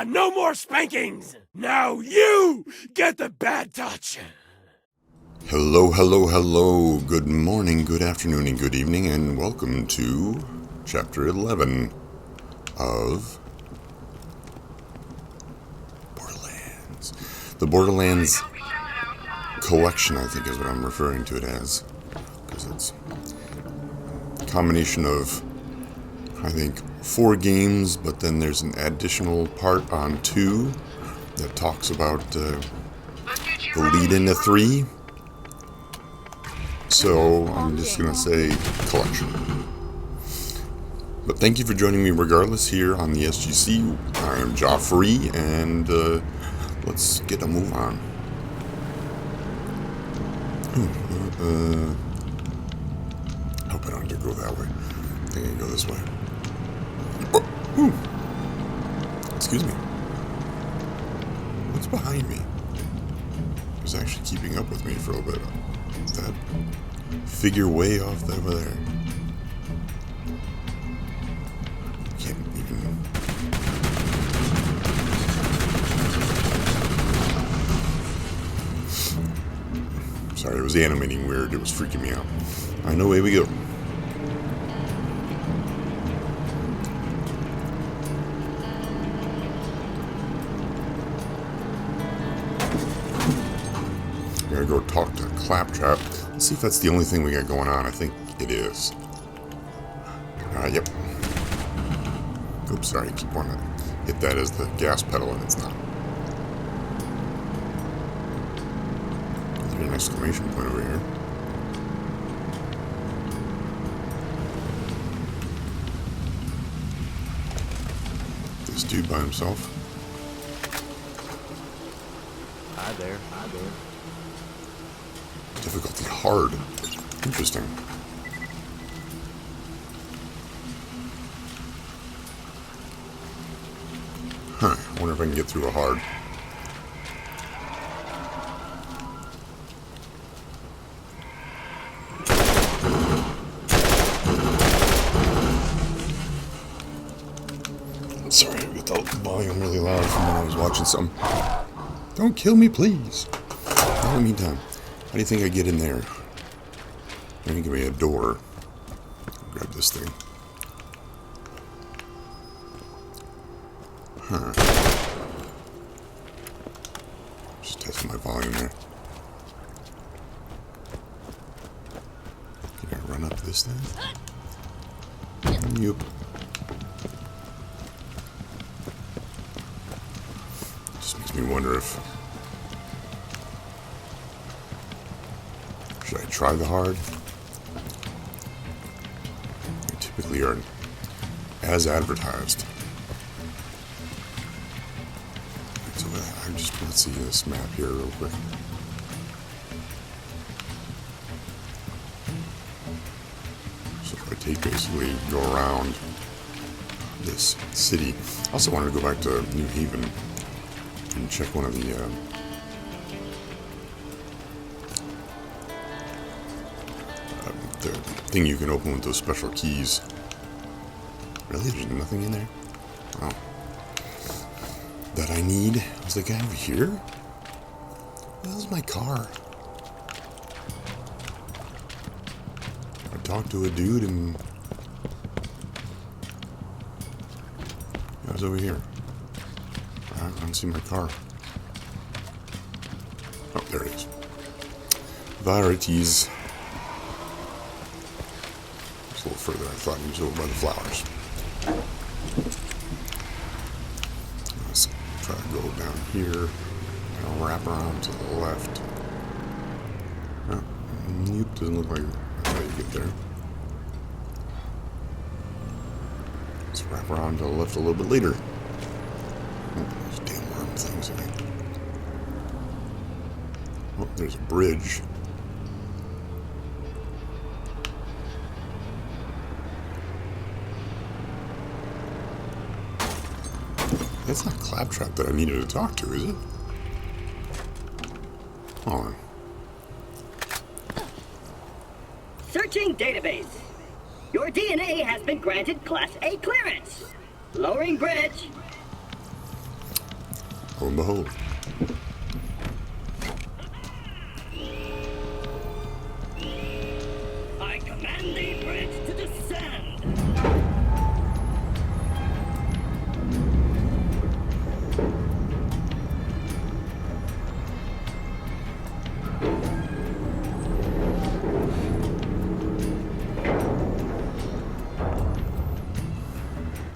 no more spankings! Now you get the bad touch! Hello, hello, hello. Good morning, good afternoon, and good evening, and welcome to Chapter 11 of Borderlands. The Borderlands collection, I think, is what I'm referring to it as. Because it's a combination of, I think, 4 games, but then there's an additional part on 2 that talks about the lead into 3. So I'm just going to say collection. But thank you for joining me regardless here on the SGC. I am Joffrey, and let's get a move on. I hope I don't have to go that way. I think I can go this way. Excuse me. What's behind me? It was actually keeping up with me for a little bit. That figure way off over there. Can't even. Sorry, it was animating weird. It was freaking me out. I know, away we go. Gotta go talk to Claptrap. Let's see if that's the only thing we got going on. I think it is. Yep. Oops, sorry, I keep wanting to hit that as the gas pedal and it's not. There's an exclamation point over here. This dude by himself. Hi there. Difficulty hard. Interesting. Huh. I wonder if I can get through a hard. Sorry, I got the volume really loud from when I was watching something. Don't kill me, please. In the meantime, how do you think I get in there? They're gonna give me a door. Grab this thing. Huh. Just testing my volume there. Can I run up this thing? Yep. Just makes me wonder if... should I try the hard? They typically are as advertised. So let's see this map here real quick. So if I take basically go around this city. I also wanted to go back to New Haven and check one of the thing you can open with those special keys. Really? There's nothing in there? Oh. That I need? Was the guy over here? That was my car. I talked to a dude and... I was over here. I don't see my car. Oh, there it is. Varieties. A little further. I thought he was over by the flowers. Let's try to go down here and I'll wrap around to the left. Oh, nope, doesn't look like that's how you get there. Let's wrap around to the left a little bit later. Oh, those damn worm things in here. Oh, there's a bridge. That's not Claptrap that I needed to talk to, is it? Hold on. Searching database. Your DNA has been granted Class A clearance. Lowering bridge. Lo and behold. I command the bridge to descend.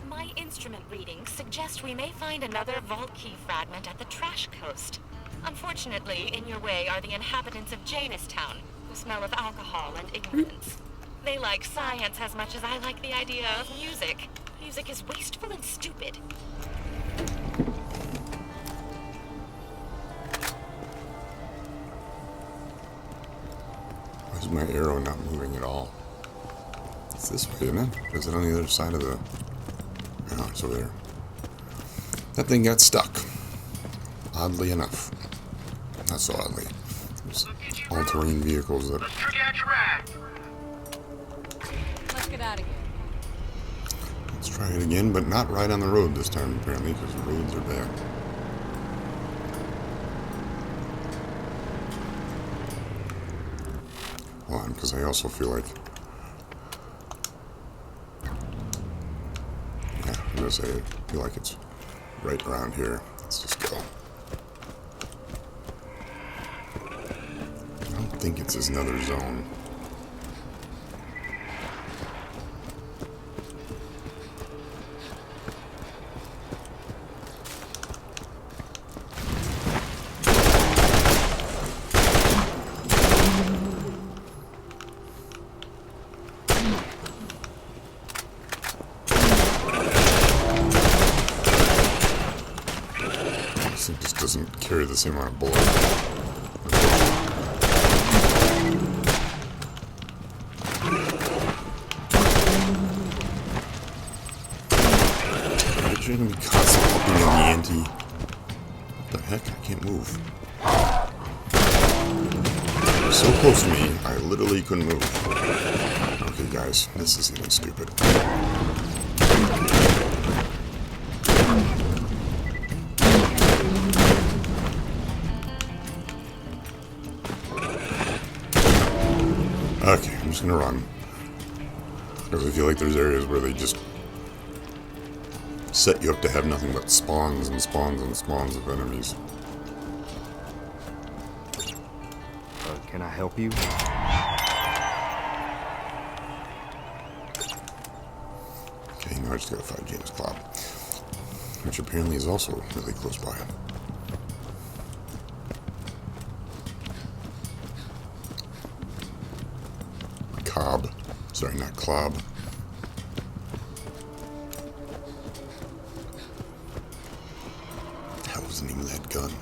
My instrument readings suggest we may find another vault key fragment at the trash coast. Unfortunately, in your way are the inhabitants of Janestown, who smell of alcohol and ignorance. They like science as much as I like the idea of music. Music is wasteful and stupid. Why is my arrow not moving at all? It's this way, isn't it? Or is it on the other side of the... Oh, it's over there. That thing got stuck. Oddly enough. Not so oddly. There's all-terrain vehicles that... Let's get your ride. Let's get out of here. Let's try it again, but not right on the road this time, apparently, because the roads are bad. Hold on, because I also feel like... Yeah, I'm going to say I feel like it's right around here. Let's just go. I don't think it's another zone. It just doesn't carry the same amount of bullets. You're gonna be constantly upping in the ante. What the heck? I can't move. So close to me, I literally couldn't move. Okay, guys, this is getting stupid. Okay, I'm just gonna run. Because I feel like there's areas where they just set you up to have nothing but spawns and spawns and spawns of enemies. Can I help you? Okay, now I just gotta find James Cloud, which apparently is also really close by. Cobb. Sorry, not Clob. What the hell was the name of that gun?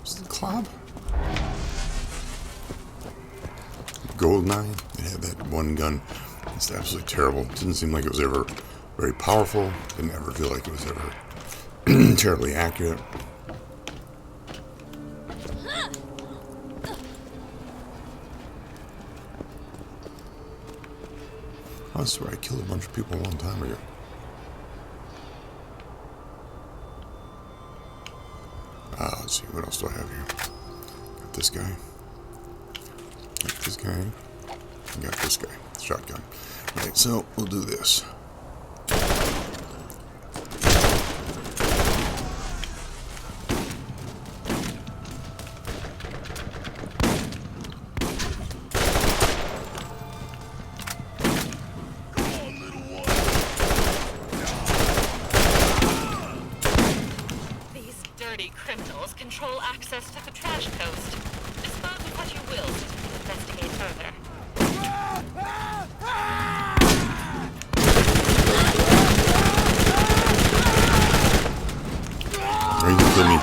Was it Clob? Goldeneye? It had that one gun. It's absolutely terrible. It didn't seem like it was ever very powerful. Didn't ever feel like it was ever terribly accurate. I swear I killed a bunch of people a long time ago. Let's see, what else do I have here? Got this guy. Got this guy. And got this guy. Shotgun. Right, so we'll do this. Criminals control access to the trash coast. Dispose of what you will to investigate further. Or you can kill me.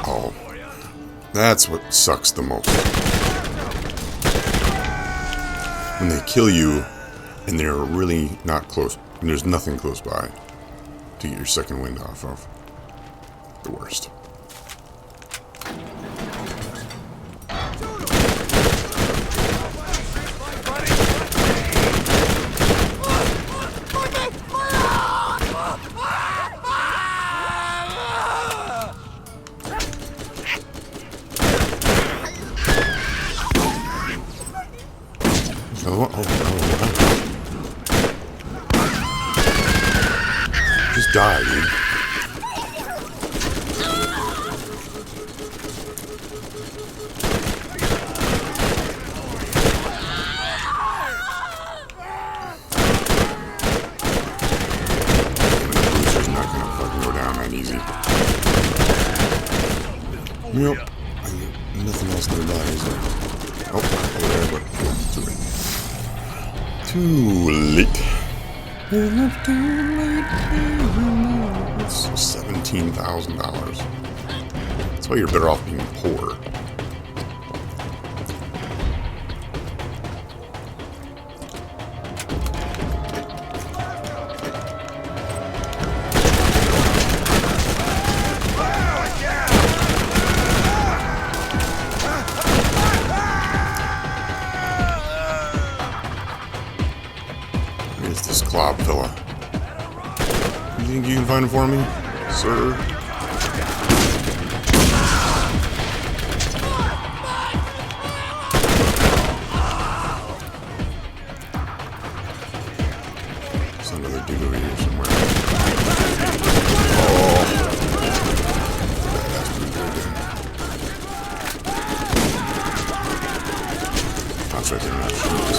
Oh, that's what sucks the most. When they kill you, and they're really not close, and there's nothing close by to get your second wind off of. The worst. die, dude. Bruiser's not gonna fucking go down that easy. Yep. Nothing else nearby, is there? Oh, over there, but too late. Too late. It's $17,000. That's why you're better off being poor. Where's this clob fella? You think you can find him for me, sir? There's another dude over here somewhere. Oh, that's pretty good then. That's right there, not shoes.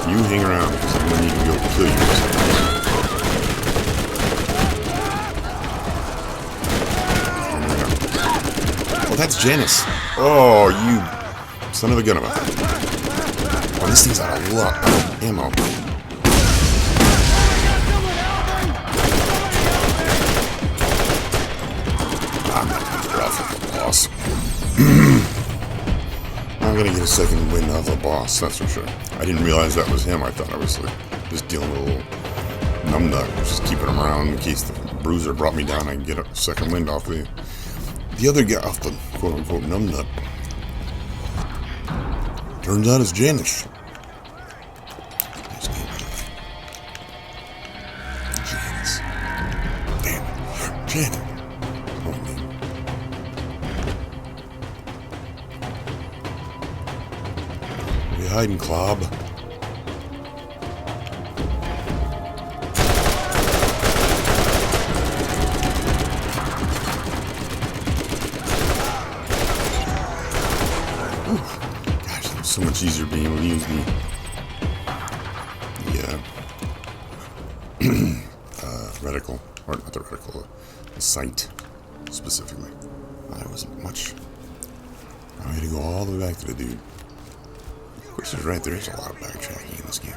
You hang around because I'm gonna need to go kill you. Oh, that's Janice. Oh, you son of a gun about. Oh, this thing's out of luck. Ammo. I'm not gonna get off of the boss. I'm gonna get a second wind off the boss, that's for sure. I didn't realize that was him. I thought I was just dealing with a little numbnut, just keeping him around in case the bruiser brought me down. I can get a second wind off the other guy, off the quote-unquote numbnut. Turns out it's Janice. Janice. Damn it. Janice. Oh, man. You hiding, Clob? Gosh, it was so much easier being able to use the reticle, or not the reticle, the sight specifically. That wasn't much. Now we had to go all the way back to the dude. Chris is right, there is a lot of backtracking in this game.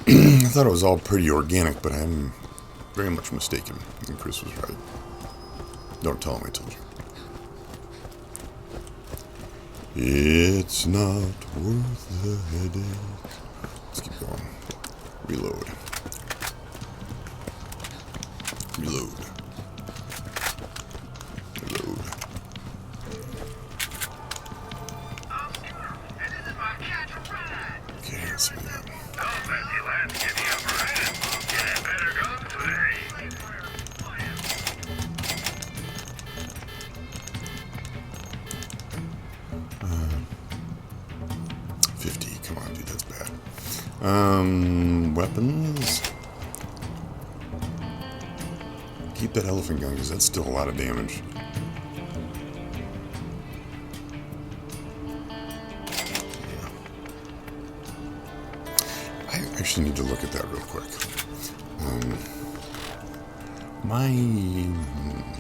I thought it was all pretty organic, but I'm very much mistaken. And Chris was right. Don't tell him I told you. It's not worth the headache. Let's keep going. Reload. Reload. Reload. Okay, let's see what we got. Uh, 50, come on, dude, that's bad. Weapons. Keep that elephant gun, because that's still a lot of damage. Yeah. I actually need to look at that real quick.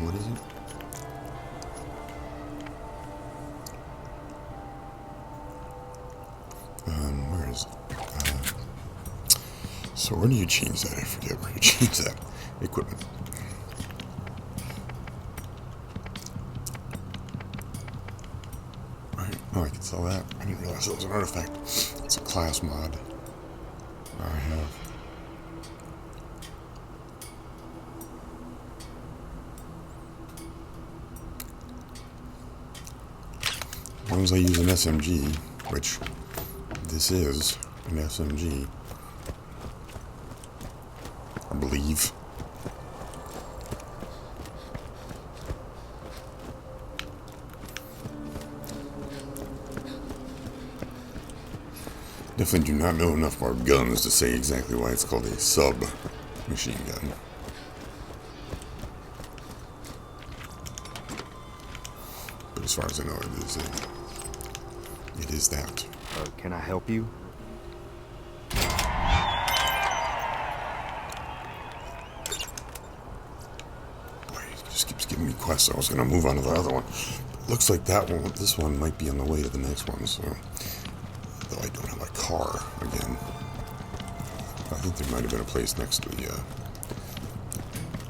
What is it? Where is it? So where do you change that? I forget where you change that. Equipment. Right. Oh, I can sell that. I didn't realize it was an artifact. It's a class mod. I have. long as I use an SMG, which this is an SMG, I believe. Definitely do not know enough about guns to say exactly why it's called a sub-machine gun. But as far as I know, it is that. Can I help you? Boy, it just keeps giving me quests. I was going to move on to the other one. But it looks like this one might be on the way to the next one, so... Though I don't have a car again. I think there might have been a place next to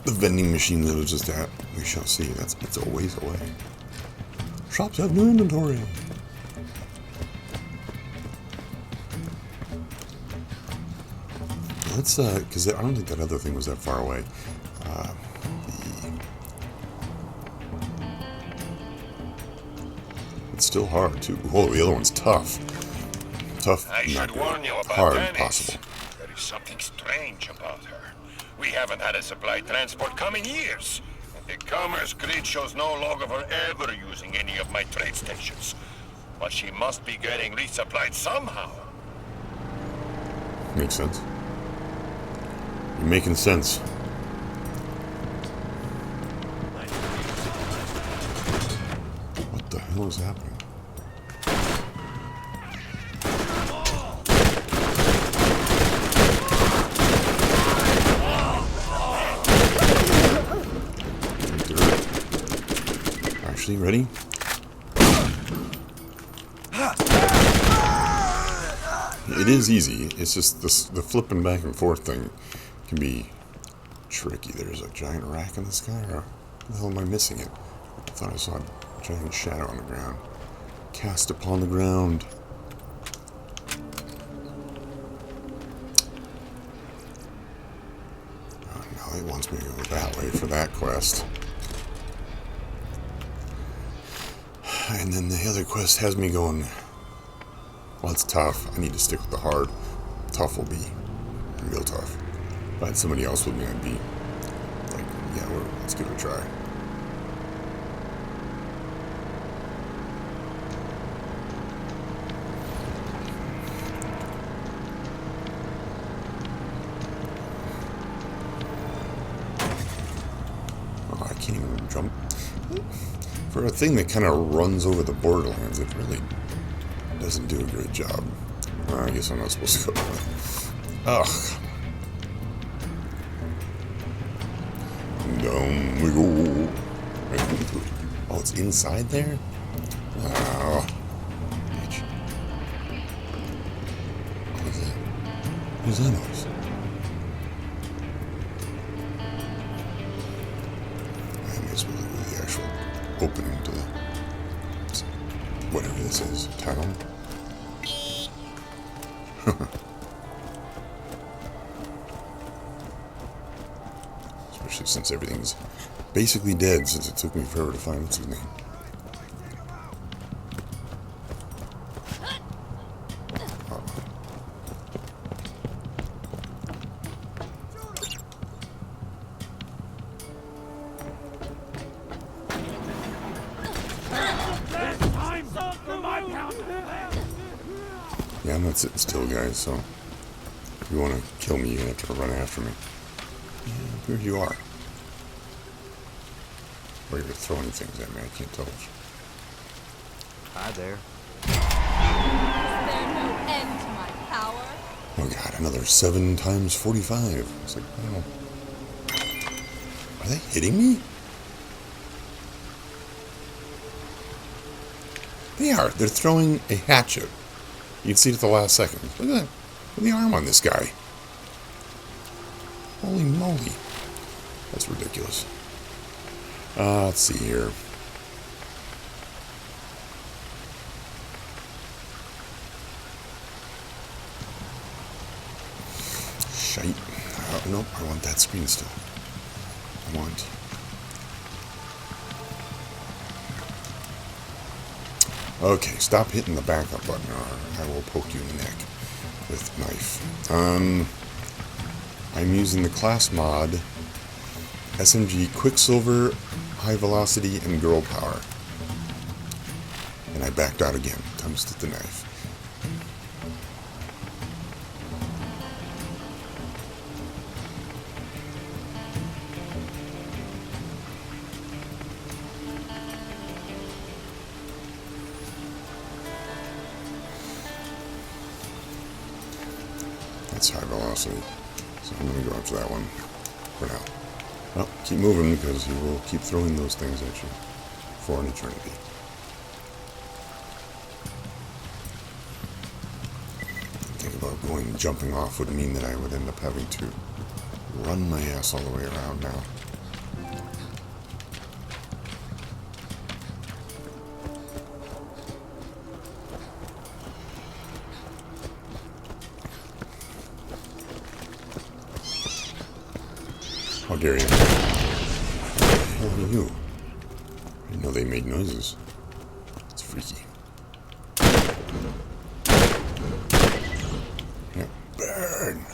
the vending machine that I was just at. We shall see. It's a ways away. Shops have no inventory. Let's because I don't think that other thing was that far away. It's still hard too. Whoa, the other one's tough. Tough, I should not warn you about hard, Dennis. possible. There is something strange about her. We haven't had a supply transport come in years. And the commerce grid shows no log of her ever using any of my trade stations. But she must be getting resupplied somehow. Makes sense. You're making sense. What the hell is happening? Actually, ready? It is easy. It's just the flipping back and forth thing can be tricky. There's a giant rack in the sky, or how the hell am I missing it? I thought I saw a giant shadow on the ground. Cast upon the ground. Oh, now it wants me to go that way for that quest. And then the other quest has me going, well, it's tough. I need to stick with the hard. Tough will be real tough. If I had somebody else with me, I'd be like, yeah, let's give it a try. Oh, I can't even jump. For a thing that kind of runs over the Borderlands, it really doesn't do a great job. I guess I'm not supposed to go that way. Ugh. Down we go. Oh, it's inside there? Oh. Bitch. What is that? What is that noise? I may as well go to the actual opening to the whatever this is, tunnel. Especially since everything's basically dead, since it took me forever to find what's his name. Yeah, I'm not sitting still, guys, so if you want to kill me, you have to run after me. Yeah, here you are. Or you're throwing things at me, I can't tell which. Hi there. Is there no end to my power? Oh god, another 7 times 45. It's like, wow. Are they hitting me? They are. They're throwing a hatchet. You can see it at the last second. Look at that. Look at the arm on this guy. Holy moly. That's ridiculous. Let's see here. Shite. Nope, I want that screen still. I want... Okay, stop hitting the backup button or I will poke you in the neck with a knife. I'm using the class mod SMG Quicksilver, High Velocity, and Girl Power. And I backed out again. Time to stick the knife. That's high velocity. So I'm going to go after that one for now. Well, keep moving because he will keep throwing those things at you for an eternity. Think about jumping off would mean that I would end up having to run my ass all the way around now. How dare you? What the hell are you? I didn't know they made noises. It's freaky. Yeah, burn!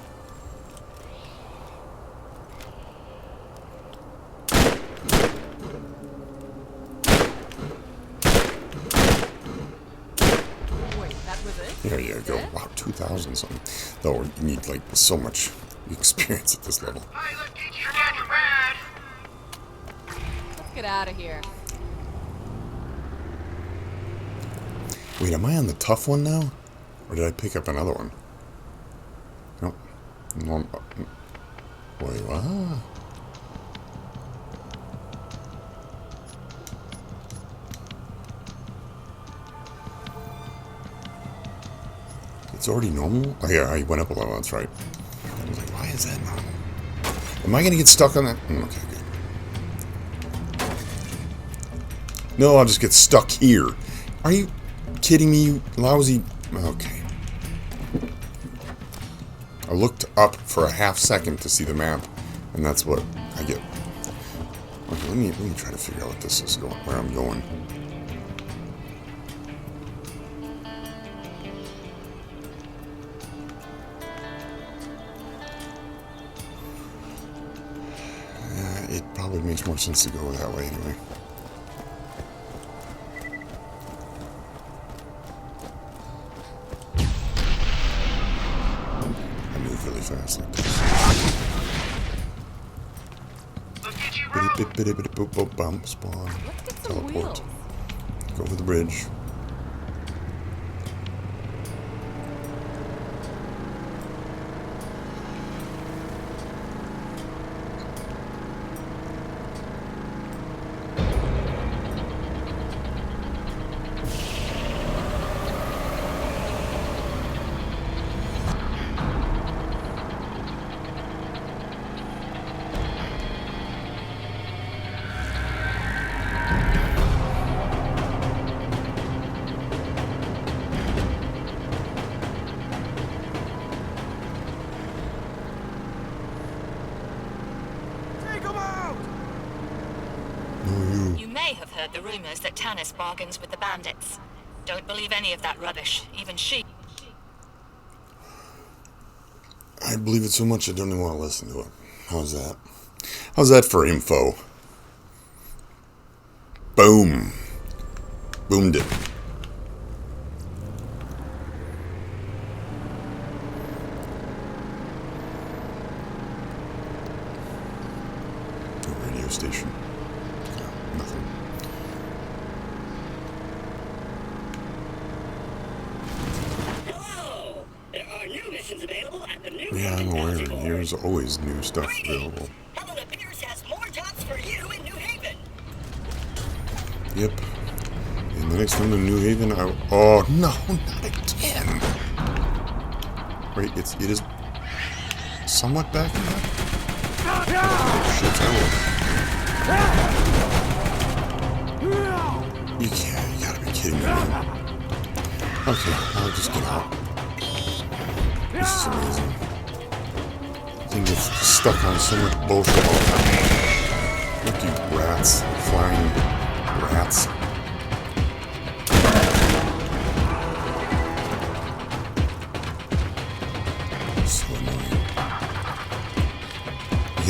Wait, that was it? There you go. Wow, 2,000 something. Though you need like so much experience at this level. Let's get out of here. Wait, am I on the tough one now? Or did I pick up another one? Nope. No, wait, what? It's already normal? Oh yeah, I went up a level, that's right. I was like, why is that normal? Am I gonna get stuck on that? Okay, good. No, I'll just get stuck here. Are you kidding me, you lousy... Okay. I looked up for a half second to see the map, and that's what I get. Okay, let me try to figure out what this is going, where I'm going. It probably makes more sense to go that way anyway. I move really fast like this. Bitty boop boop bump spawn. Let's get some Teleport. wheels. Go over the bridge. You may have heard the rumors that Tannis bargains with the bandits. Don't believe any of that rubbish, even she. I believe it so much I don't even want to listen to it. How's that? How's that for info? Boom. Boomed it. A radio station. No, nothing. Hello! There are new missions available at the new Yeah, I'm aware. Bounty Board. There's always new stuff available. Helena Pierce has more jobs for you in New Haven. Yep. And the next time in New Haven, oh no, not again. Wait, it is somewhat back in that. Oh, shit, you gotta be kidding me, man. Okay, I'll just get out. This is amazing. Thing gets stuck on so much bullshit all the time. Look, you rats. Flying rats.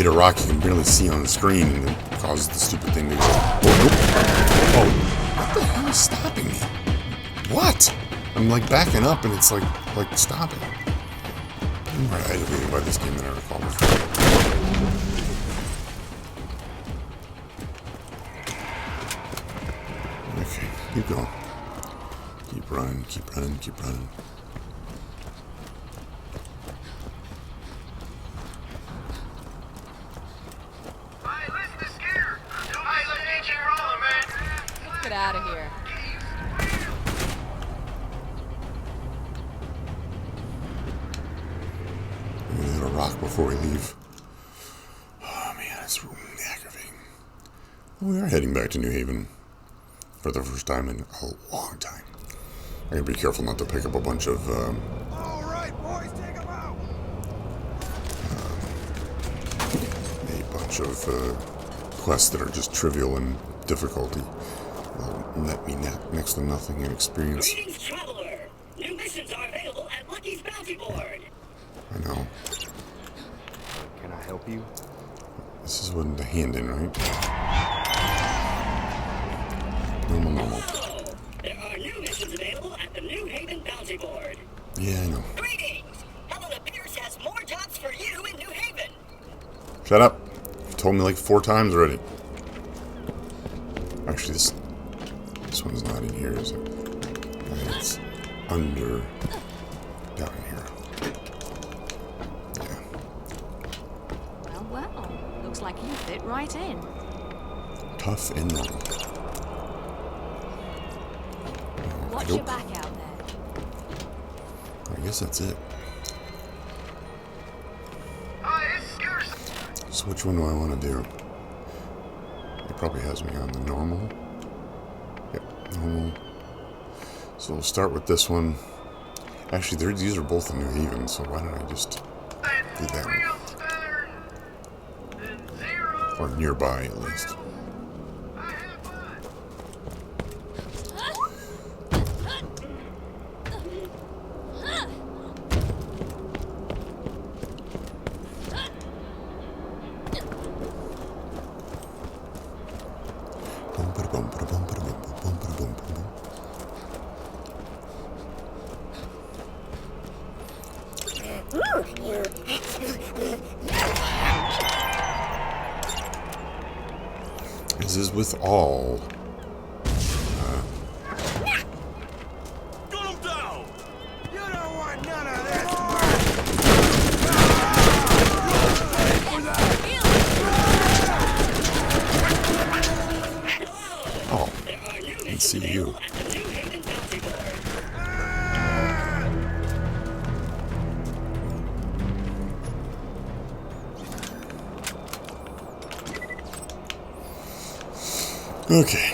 hit a rock you can barely see on the screen, and it causes the stupid thing to go. Oh, nope. Oh, what the hell is stopping me? What? I'm like backing up, and it's like stopping. I'm more aggravated by this game than I recall before. Okay, keep going. Keep running, keep running, keep running. Get out of here. I'm gonna hit a rock before we leave. Oh man, that's really aggravating. We are heading back to New Haven for the first time in a long time. I gotta be careful not to pick up a bunch of All right, boys, take them out. quests that are just trivial in difficulty. Net me next to nothing in experience. Greetings, traveler. New missions are available at Lucky's Bounty Board. I know. Can I help you? This is when the hand in, right? Normal. Oh, there are new missions available at the New Haven Bounty Board. Yeah, I know. Greetings. Helena Pierce has more jobs for you in New Haven. Shut up. You told me like 4 times already. Actually, this one's not in here, is it? It's under... down in here. Yeah. Well, looks like you fit right in. Tough and normal. Watch your back out there. I guess that's it. So which one do I want to do? It probably has me on the normal. Yep, normal. So we'll start with this one. Actually, these are both in New Haven, so why don't I just do that one? Or nearby, at least. As is with all. Gun him down. You don't want none of this. Oh, I can see you. At the New Haven Bounty Board. Okay.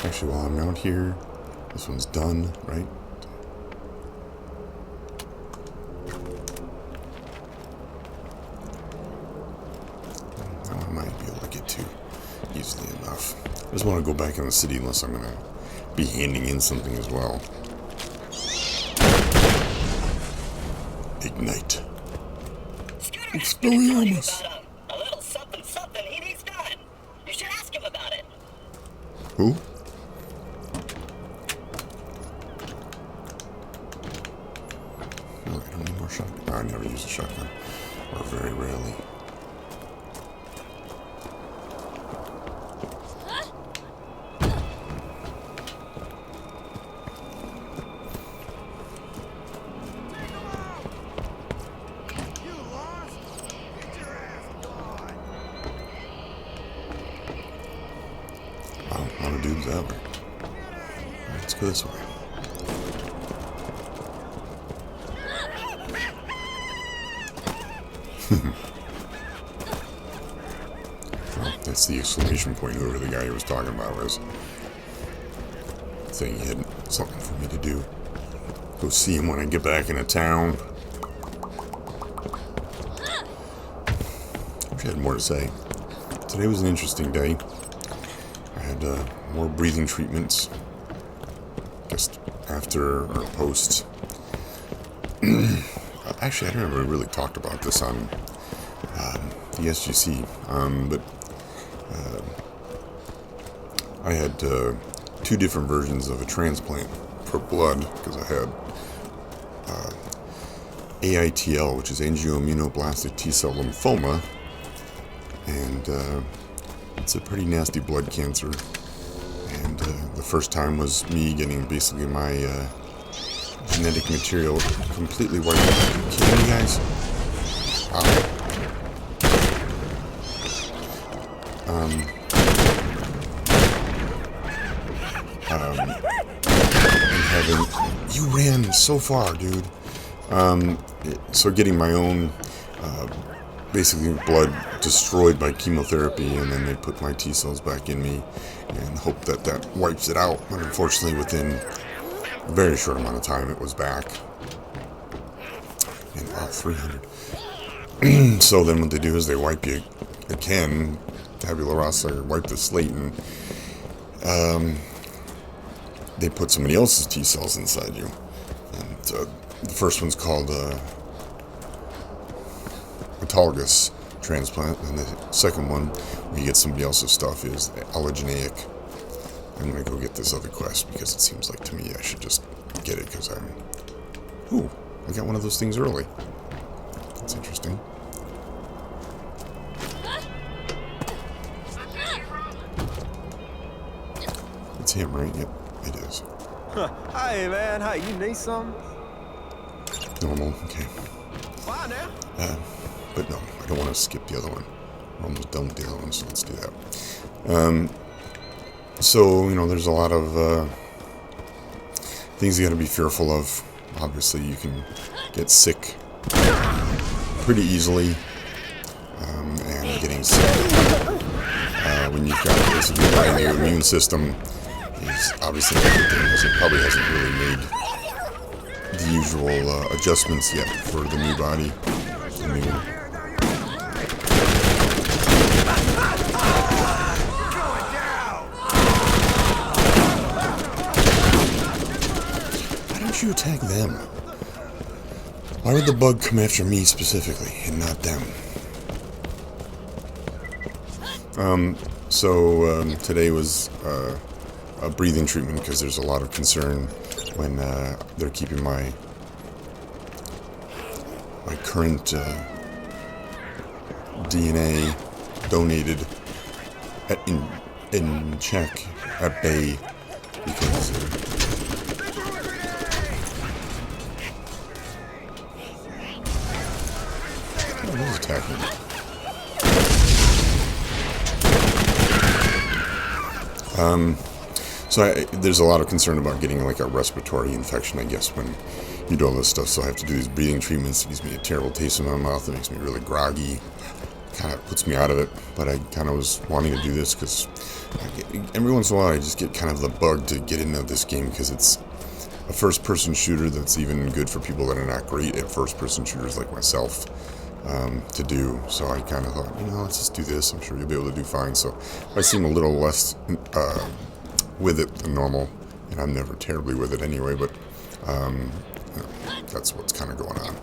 Actually, while I'm out here, this one's done, right? That one I might be able to get to easily enough. I just want to go back in the city unless I'm going to be handing in something as well. Ignite. Scooter It's asked me to tell you Expelliarmus. about a little something he needs done. You should ask him about it. Who? No, I don't need more shotgun. I never use a shotgun. Or very rarely. You lost? Get your ass gone. Wow, a lot of dudes that way. Let's go this way. Well, that's the exclamation point whoever the guy who was talking about was saying he had something for me to do. Go see him when I get back into town. Wish I had more to say. Today was an interesting day. I had more breathing treatments just after or post. Actually, I don't know if we really talked about this on the SGC. But I had 2 different versions of a transplant for blood because I had AITL, which is angioimmunoblastic T-cell lymphoma, and it's a pretty nasty blood cancer. And the first time was me getting basically my genetic material completely wiped out. Are you kidding me, guys? Wow. You ran so far, dude. So getting my own, basically blood destroyed by chemotherapy, and then they put my T cells back in me and hope that that wipes it out. But unfortunately, within a very short amount of time, it was back. And wow, 300. So then what they do is they wipe you again, tabula rasa, wipe the slate, and they put somebody else's T cells inside you. And the first one's called autologous transplant, and the second one, where you get somebody else's stuff, is allogeneic. I'm gonna go get this other quest because it seems like to me I should just get it because I'm. Ooh, I got one of those things early. That's interesting. It's him, right? Yep, it is. Hey, man, hey, you need something? Normal, okay. Bye now. But no, I don't want to skip the other one. We're almost done with the other one, so let's do that. So, you know, there's a lot of things you got to be fearful of. Obviously, you can get sick pretty easily, and getting sick when you've got basically a brand new immune system is obviously everything, because it probably hasn't really made the usual adjustments yet for the new body. Why don't you attack them? Why would the bug come after me specifically and not them? So today was a breathing treatment because there's a lot of concern when they're keeping my current DNA donated in check, at bay, because who's attacking me? So there's a lot of concern about getting like a respiratory infection, I guess, when you do all this stuff. So I have to do these breathing treatments. It gives me a terrible taste in my mouth. It makes me really groggy. Kind of puts me out of it. But I kind of was wanting to do this because every once in a while I just get kind of the bug to get into this game because it's a first-person shooter that's even good for people that are not great at first-person shooters like myself to do. So I kind of thought, you know, let's just do this. I'm sure you'll be able to do fine. So I seem a little less with it than normal, and I'm never terribly with it anyway, but you know, that's what's kind of going on.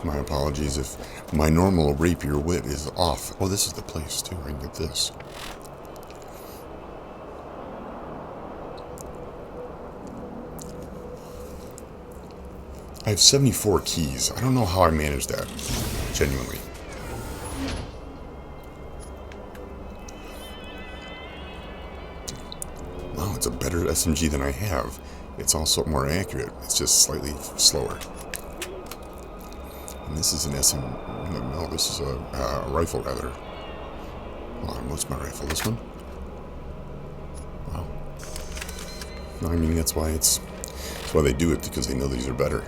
My apologies if my normal rapier wit is off. Oh, this is the place too. I can get this. I have 74 keys. I don't know how I managed that, genuinely. Wow, it's a better SMG than I have. It's also more accurate. It's just slightly slower. And this is an no, this is a rifle, rather. Hold on, what's my rifle? This one? Wow. No, I mean, that's why they do it, because they know these are better.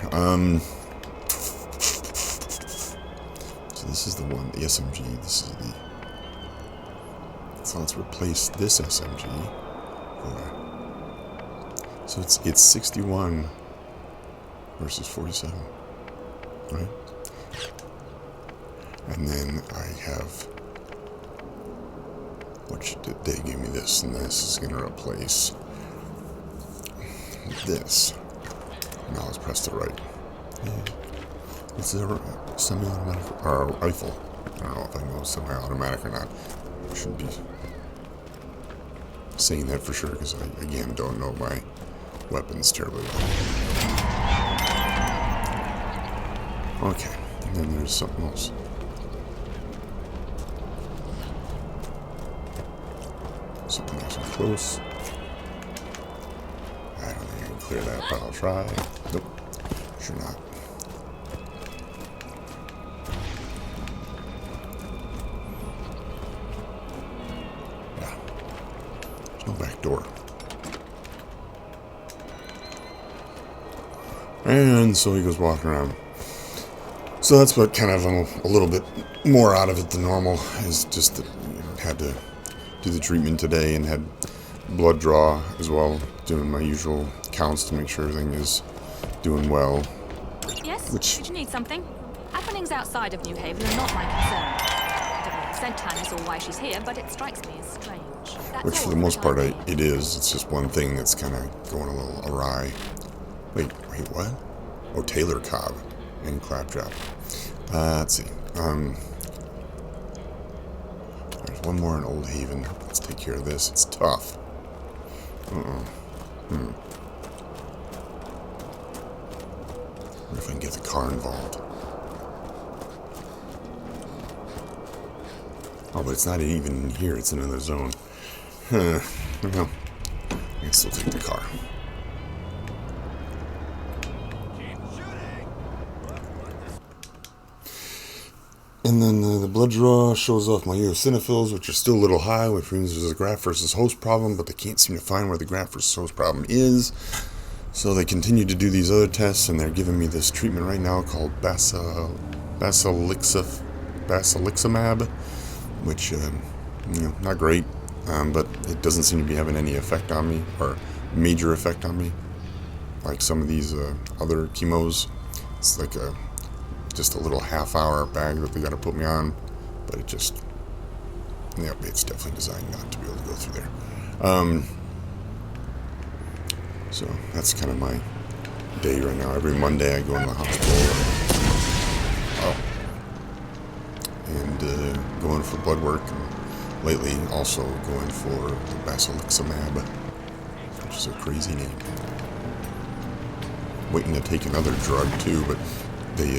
So this is the one, the SMG. This is the. So let's replace this SMG. So it's 61 versus 47, right? And then I have, they gave me this, and this is going to replace this. Now let's press the right. Yeah. It's semi-automatic or rifle. I don't know if I know semi-automatic or not. I shouldn't be saying that for sure because I, again, don't know my weapons terribly well. Okay, and then there's something else. Something nice and close. I don't think I can clear that, but I'll try. Nope, sure not. Yeah, there's no back door. And so he goes walking around. So that's what kind of I'm a little bit more out of it than normal, is just that had to do the treatment today and had blood draw as well, doing my usual counts to make sure everything is doing well. Yes? Which- Did you need something? Happenings outside of New Haven are not my concern. I don't know what sent Tannis or why she's here, but it strikes me as strange. That's Which for all the most part time being. it is. It's just one thing that's kind of going a little awry. Wait, what? Oh, Taylor Cobb and Claptrap. Let's see. There's one more in Old Haven. Let's take care of this. It's tough. Wonder if I can get the car involved. Oh, but it's not even in here. It's in another zone. Well, I can still take the car. And then the blood draw shows off my eosinophils, which are still a little high, which means there's a graft versus host problem, but they can't seem to find where the graft versus host problem is. So they continue to do these other tests, and they're giving me this treatment right now called basiliximab, which, not great, but it doesn't seem to be having any effect on me, or major effect on me, like some of these other chemos. It's like just a little half-hour bag that they got to put me on, but it just, it's definitely designed not to be able to go through there. So that's kind of my day right now. Every Monday I go in the hospital and going for blood work, and lately also going for the basiliximab, which is a crazy name. Waiting to take another drug too, but they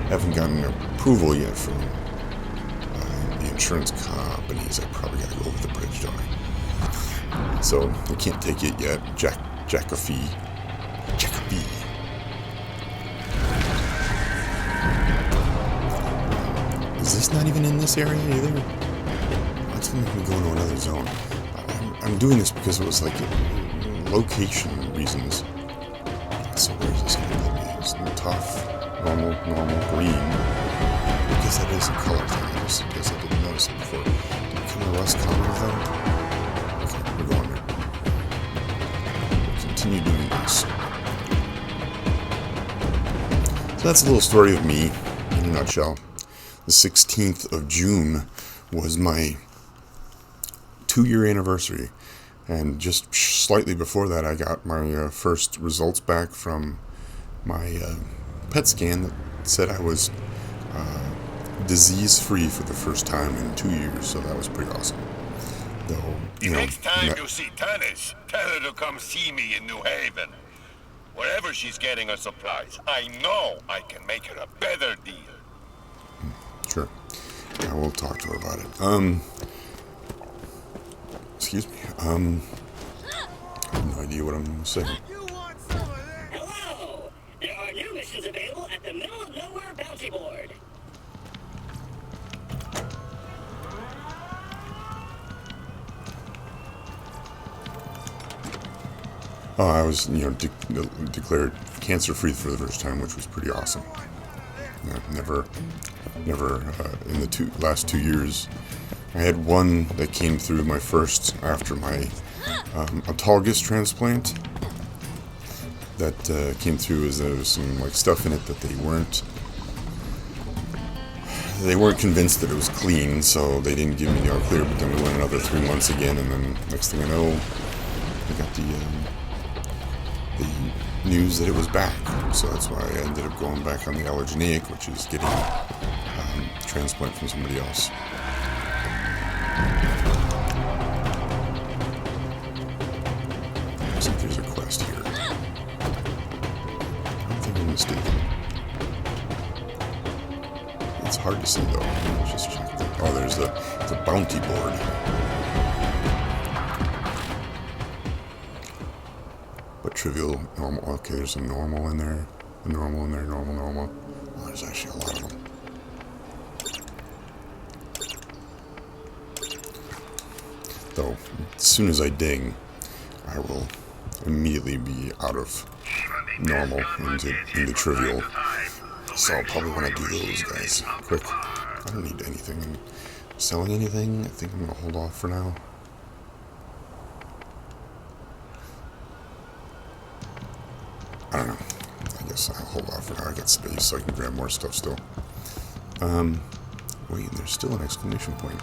haven't gotten approval yet from the insurance companies. I probably got to go over the bridge, don't I? So I can't take it yet. Jacophy. Is this not even in this area either? Let's make me go into another zone. I'm doing this because it was like location reasons. So where's this going to put me? It's tough, normal, green. Because that is a color thing. I just guess I didn't notice it before. Did it come to Rust Common though? Okay, we're going there. We'll continue doing this. So that's a little story of me in a nutshell. The 16th of June was my 2-year anniversary. And just slightly before that, I got my first results back from my PET scan that said I was disease-free for the first time in 2 years, so that was pretty awesome. Though, Next time you see Tannis, tell her to come see me in New Haven. Wherever she's getting her supplies, I know I can make her a better deal. Sure. I will talk to her about it. Excuse me. I have no idea what I'm saying. Hello! There are new missions available at the Middle of Nowhere Bounty Board. Oh, I was, declared cancer-free for the first time, which was pretty awesome. Never in the last 2 years. I had one that came through my first after my autologous transplant. That came through as there was some stuff in it that they weren't convinced that it was clean, so they didn't give me the all clear. But then we went another 3 months again, and then next thing I know, I got the the news that it was back. So that's why I ended up going back on the allogeneic, which is getting transplant from somebody else. Looks like there's a quest here. I don't think I'm mistaken. It's hard to see though. Let's just check that. Oh, there's the bounty board. But trivial, normal. Okay, there's a normal in there. A normal in there, normal. Oh, there's actually a lot of them. Though, as soon as I ding, I will immediately be out of normal into trivial. So I'll probably want to do those guys quick. I don't need anything. Selling anything? I think I'm going to hold off for now. I don't know. I guess I'll hold off for now. I got space so I can grab more stuff still. Wait, there's still an exclamation point.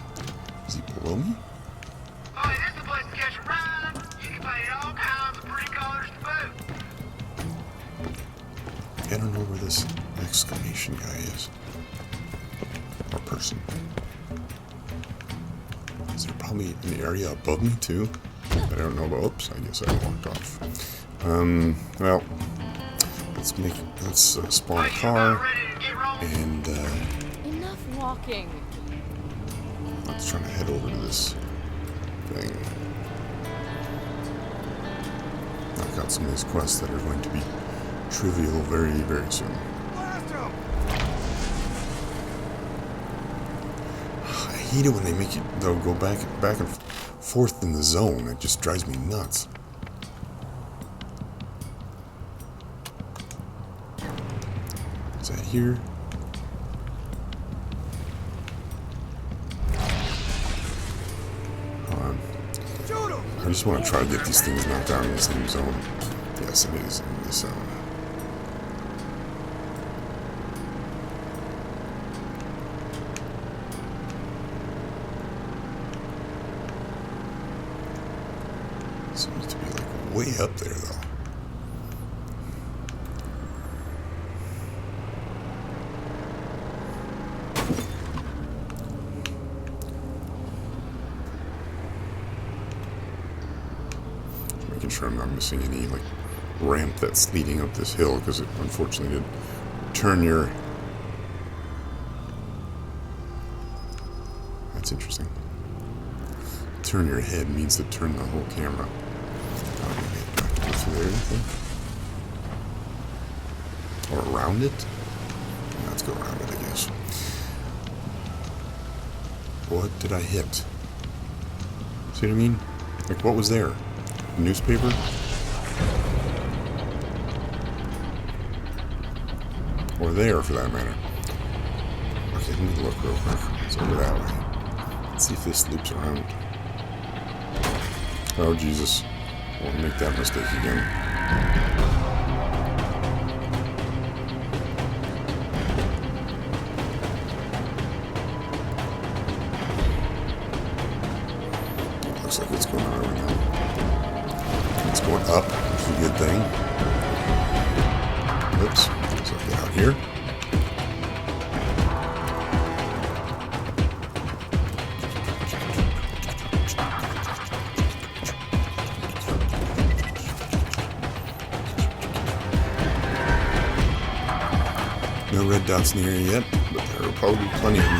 Is he below me? Oh, this is the place to catch a ride. You can pay all kinds of pretty colors to boot. I don't know where this exclamation guy is. Or person. Is there probably an area above me too? I don't know about. Oops, I guess I walked off. Well, let's spawn a car and Enough walking. let's try to head over to this thing. Knock out some of these quests that are going to be trivial very, very soon. I hate it when they make you go back and forth in the zone. It just drives me nuts. Is that here? Hold on. I just want to try to get these things knocked down in the same zone. Yes, it is in this zone. Seems to be like way up there though. Making sure I'm not missing any like ramp that's leading up this hill, because it unfortunately did turn your... That's interesting. Turn your head means to turn the whole camera. I don't know, do I have to go through there, anything? Or around it? Yeah, let's go around it, I guess. What did I hit? See what I mean? Like, what was there? A newspaper? Or there, for that matter. Okay, let me look real quick. It's over that way. Let's see if this loops around. Oh, Jesus. I won't make that mistake again. It looks like it's going on right now. It's going up, which is a good thing. Oops. So get out here. No red dots near you yet, but there will probably be plenty of them.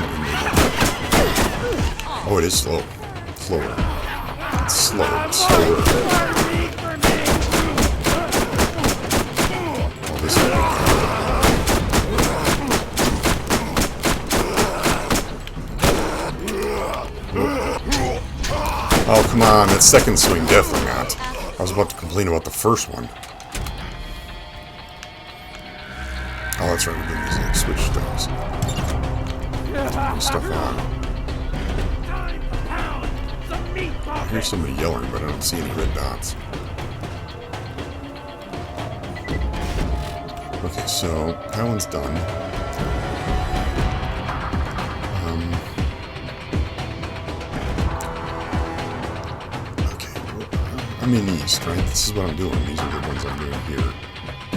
Oh, it is slow. Slower. It's slow. It's slower. Oh, this is... Oh, come on. That second swing, definitely not. I was about to complain about the first one. Oh, that's right, we're doing these like switch stones. Stuff on. I hear somebody yelling, but I don't see any red dots. Okay, so that one's done. Okay, I'm in East, right? This is what I'm doing. These are the ones I'm doing here.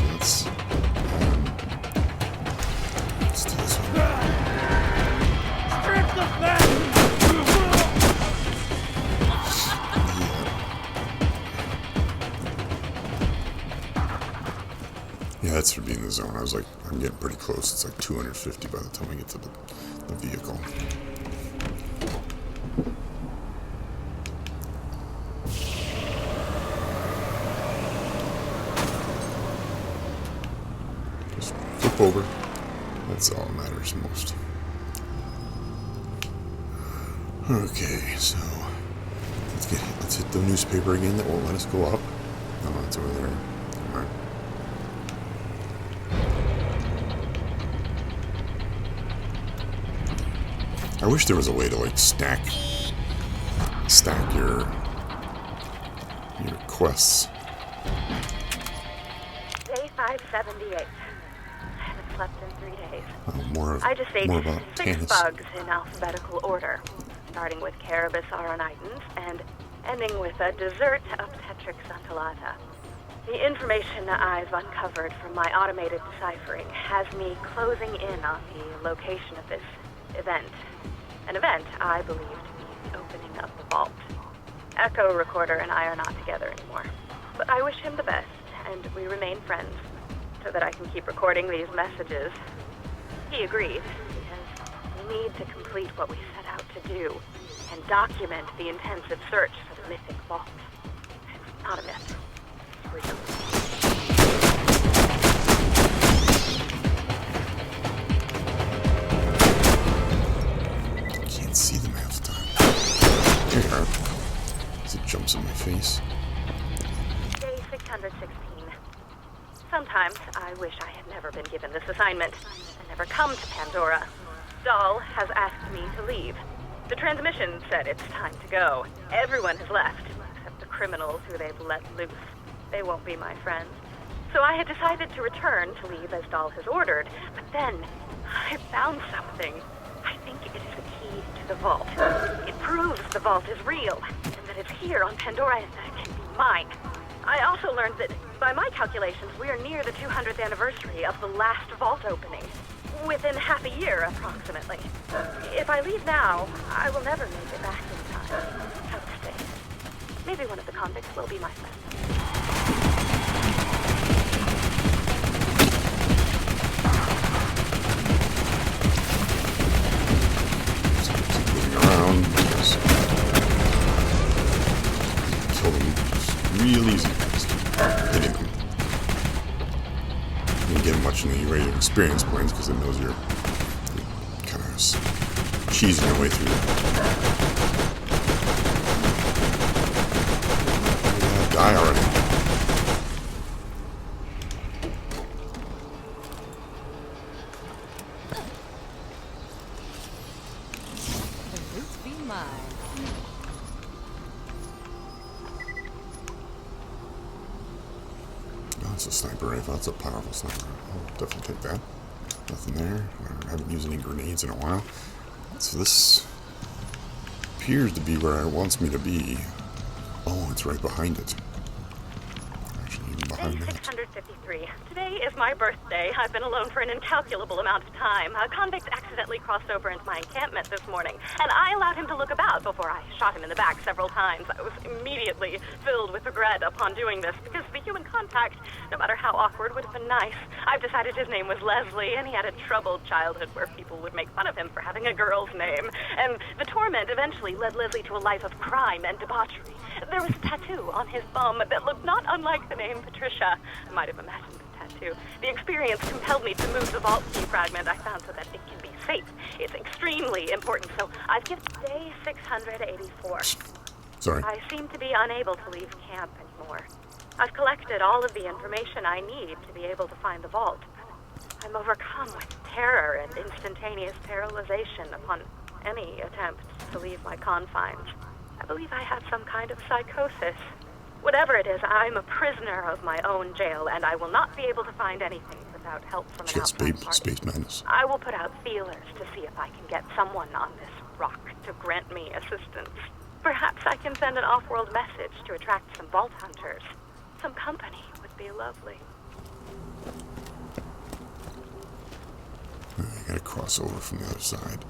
Let's do this one. Yeah, that's for being in the zone. I was like, I'm getting pretty close. It's like 250 by the time I get to the vehicle. Just flip over. That's all that matters most. Okay, so let's hit the newspaper again. That won't let us go up. No, it's over there. All right. I wish there was a way to like stack your quests. Day 578. I haven't slept in 3 days. I just ate more about 6 Tannis. bugs in alphabetical order, starting with Carabus aronitans and ending with a dessert obstetric scintillata. The information I've uncovered from my automated deciphering has me closing in on the location of this event. An event I believe to be the opening of the vault. Echo Recorder and I are not together anymore, but I wish him the best, and we remain friends, so that I can keep recording these messages. He agreed, because we need to complete what we set out to do, and document the intensive search for the mythic vault. It's not a myth. It's real. See them half the time. Here you are. As it jumps in my face. Day 616. Sometimes I wish I had never been given this assignment and never come to Pandora. Dahl has asked me to leave. The transmission said it's time to go. Everyone has left, except the criminals who they've let loose. They won't be my friends. So I had decided to return to leave as Dahl has ordered, but then I found something. I think it is the key to the vault. It proves the vault is real, and that it's here on Pandora and that it can be mine. I also learned that, by my calculations, we are near the 200th anniversary of the last vault opening. Within half a year, approximately. If I leave now, I will never make it back in time. How to stay. Maybe one of the convicts will be my friend. Around because kill them real easy. Just hitting them. You don't get much in the rate of experience points because it knows you're kind of cheesing your way through. Die already. That's a sniper rifle. That's a powerful sniper. I'll definitely take that. Nothing there. I haven't used any grenades in a while. So this appears to be where it wants me to be. Oh, it's right behind it. Actually, even behind that. 653. Today is my birthday. I've been alone for an incalculable amount of time. A convict accidentally crossed over into my encampment this morning, and I allowed him to look about before I shot him in the back several times. I was immediately filled with regret upon doing this, because the human contact, no matter how awkward, would have been nice. I've decided his name was Leslie, and he had a troubled childhood where people would make fun of him for having a girl's name. And the torment eventually led Leslie to a life of crime and debauchery. There was a tattoo on his bum that looked not unlike the name Patricia. I might have imagined the tattoo. The experience compelled me to move the vault key fragment I found so that it can be safe. It's extremely important, so I've given day 684. Sorry. I seem to be unable to leave camp anymore. I've collected all of the information I need to be able to find the vault. I'm overcome with terror and instantaneous paralyzation upon any attempt to leave my confines. I believe I have some kind of psychosis. Whatever it is, I'm a prisoner of my own jail, and I will not be able to find anything without help from an outside party. Space Madness. I will put out feelers to see if I can get someone on this rock to grant me assistance. Perhaps I can send an off-world message to attract some vault hunters. Some company would be lovely. I gotta cross over from the other side.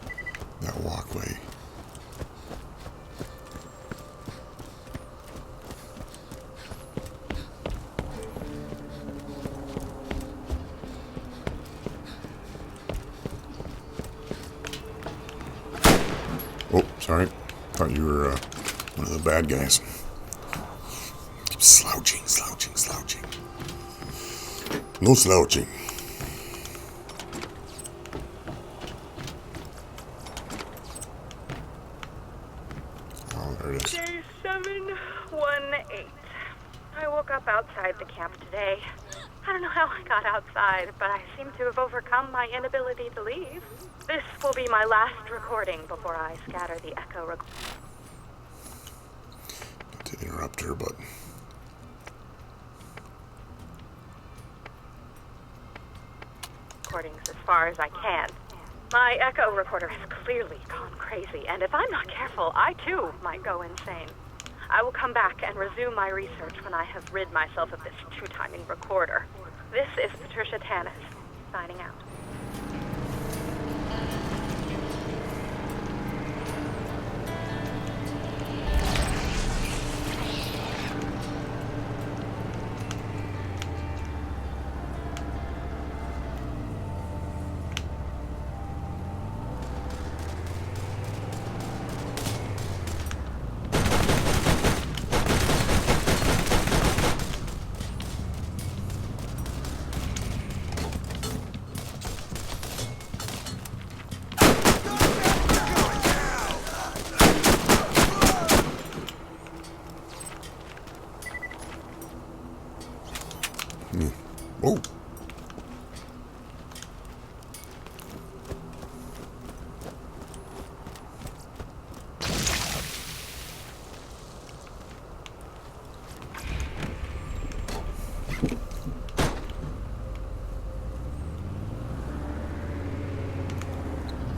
That walkway. Oh, sorry. Thought you were one of the bad guys. Keep slouching, slouching, slouching. No slouching. Oh, there it is. Day 718. I woke up outside the camp today. I don't know how I got outside, but I seem to have overcome my inability to leave. This will be my last recording before I scatter the echo Not to interrupt her, but recordings as far as I can. My echo recorder has clearly gone crazy, and if I'm not careful, I too might go insane. I will come back and resume my research when I have rid myself of this two-timing recorder. This is Patricia Tanis, signing out. whoa.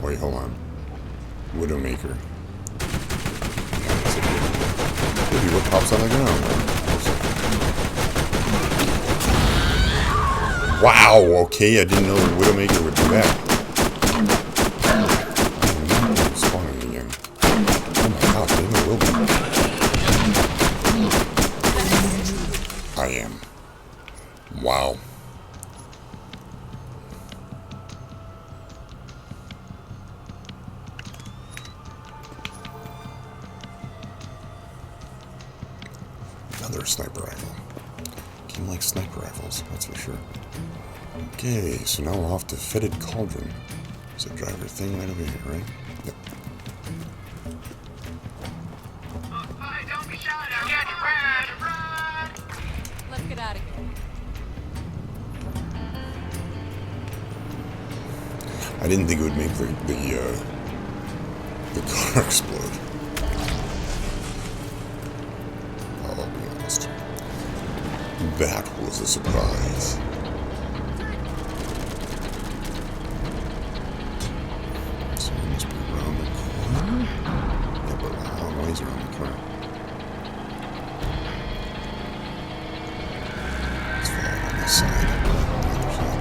Wait, hold on. Widowmaker. Maybe what pops on the ground? Wow, okay, I didn't know the Widowmaker would do that. Spawning again. Oh my god, maybe it will be. I am. Wow. Another sniper rifle. Game like sniper rifles, that's for sure. Okay, so now we're off to Fetid Cauldron. There's a driver thing right over here, right? Yep. Hey, don't be shy now. Get run! Let's get out of here. I didn't think it would make the car explode. I'll be honest. That was a surprise. So we must be around the corner. Yeah, but we're a long ways around the corner. Let's follow on this side. On the other side.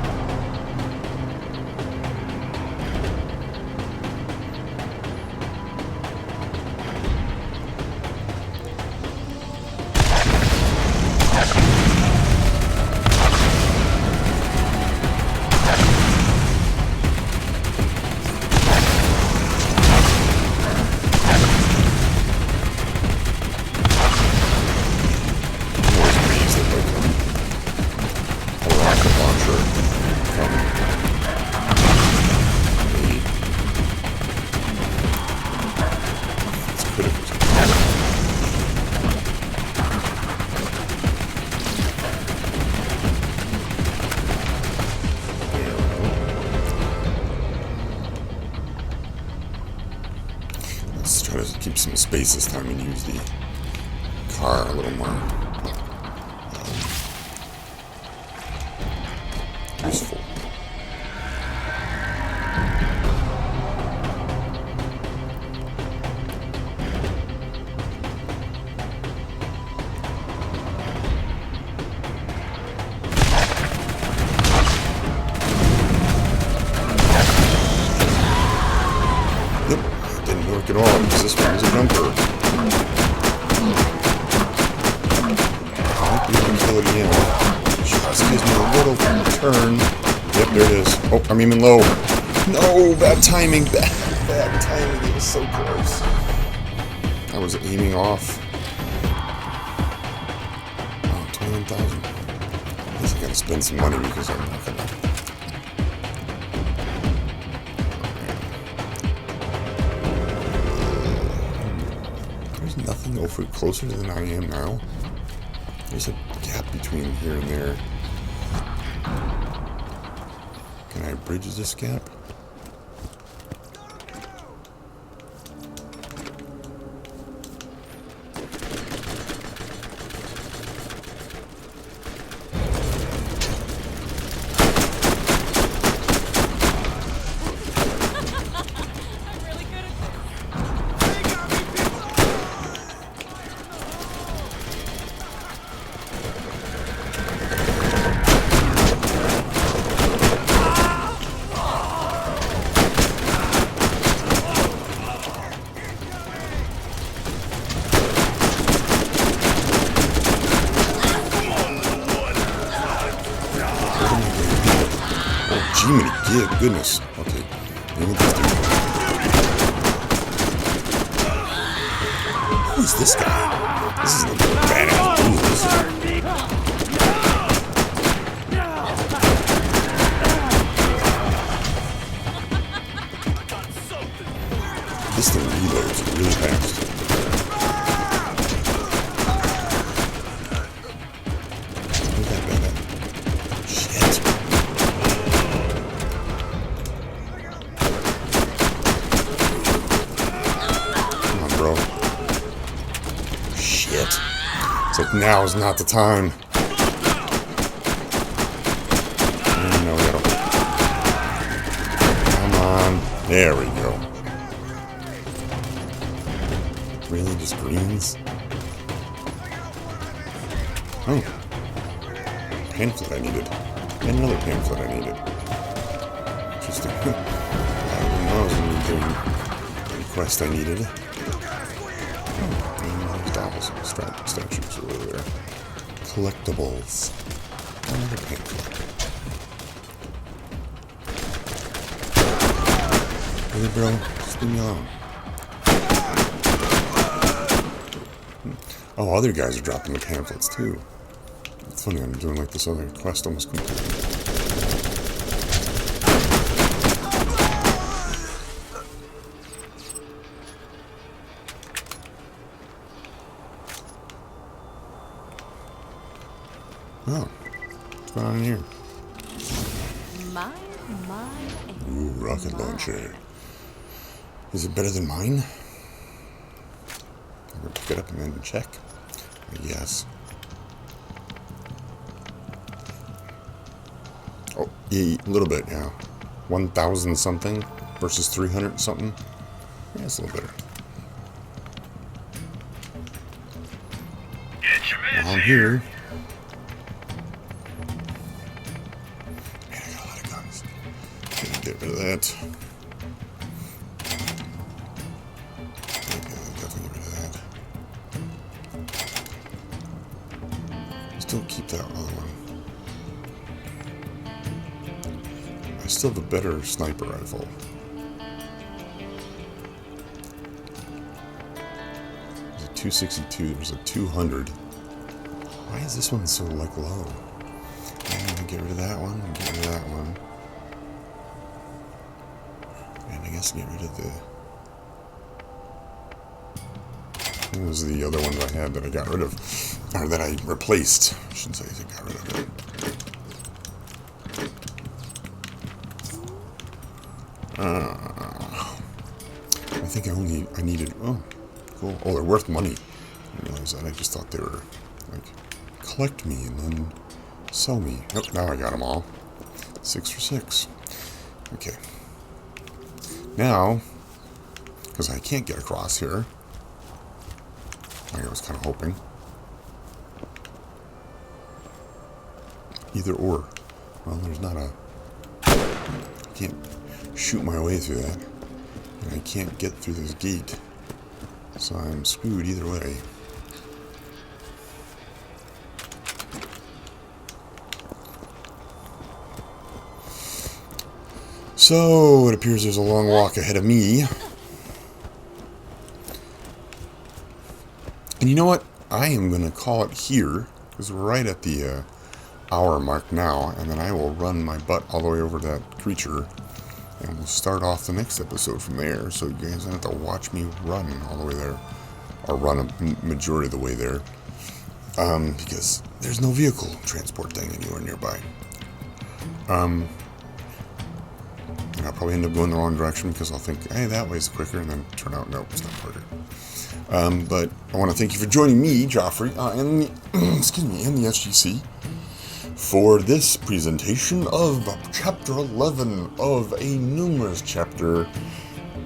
Let's try to keep some space this time and use the car a little more useful. at all, because this one is a jumper. Might be able to kill it again. Just gives me a little turn. Yep, there it is. Oh, I'm aiming low. No, bad timing. Bad timing. It was so close. I was aiming off. Oh, 21,000. I guess I gotta spend some money because I'm not gonna. There's nothing over closer than I am now. There's a gap between here and there. Can I bridge this gap? Yeah, goodness. Okay. Who is this guy? This is a badass dude. This thing reloads really fast. Look at that. Shit. It's like now is not the time. No, we gotta. Come on. There we go. Really? Just greens? Oh. Pamphlet I needed. And another pamphlet I needed. Interesting. I didn't know I was going to be doing the quest I needed. Statues over there. Collectibles. Another pamphlet. Really, bro? Just leave me alone. Oh, other guys are dropping the pamphlets too. It's funny, I'm doing like this other quest almost completely. Oh, what's going on in here? Ooh, rocket launcher. Is it better than mine? I'm gonna pick it up and then check. Yes. Oh, yeah, a little bit, yeah. 1,000 something versus 300 something. Yeah, it's a little better. Well, I'm here. Man, I got a lot of guns. Gonna get rid of that. Definitely get rid of that. Still keep that other one. I still have a better sniper rifle. There's a 262, there's a 200. Why is this one so, like, low? I'm gonna get rid of that one, and get rid of that one. And I guess get rid of the... Those are the other ones I had that I got rid of. Or that I replaced. I shouldn't say I got rid of it. I think I needed... Oh, cool. Oh, they're worth money. I didn't realize that. I just thought they were, like, collect me and then sell me. Oh, now I got them all. 6 for 6. Okay. Now, because I can't get across here, like I was kind of hoping. Either or. Well, there's not a... I can't shoot my way through that. And I can't get through this gate. So I'm screwed either way. So, it appears there's a long walk ahead of me. And you know what? I am going to call it here, because we're right at the hour mark now, and then I will run my butt all the way over to that creature, and we'll start off the next episode from there, so you guys don't have to watch me run all the way there, or run a majority of the way there, because there's no vehicle transport thing anywhere nearby. And I'll probably end up going the wrong direction because I'll think, hey, that way's quicker, and then turn out, nope, it's not quicker. But I want to thank you for joining me, Joffrey, and the, excuse me, and the SGC for this presentation of Chapter 11 of a numerous chapter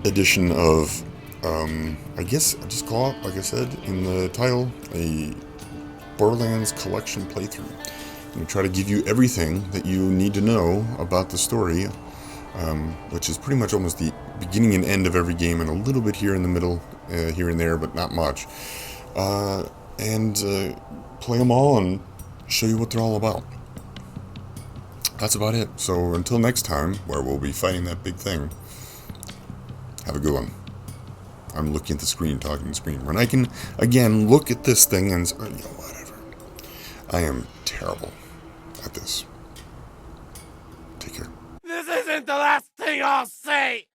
edition of, I guess I'll just call it, like I said in the title, a Borderlands collection playthrough. I'm going to try to give you everything that you need to know about the story, which is pretty much almost the beginning and end of every game, and a little bit here in the middle, here and there, but not much. And play them all and show you what they're all about. That's about it. So until next time, where we'll be fighting that big thing, have a good one. I'm looking at the screen, talking to the screen. When I can, again, look at this thing and, you know, whatever. I am terrible at this. Take care. This isn't the last thing I'll say!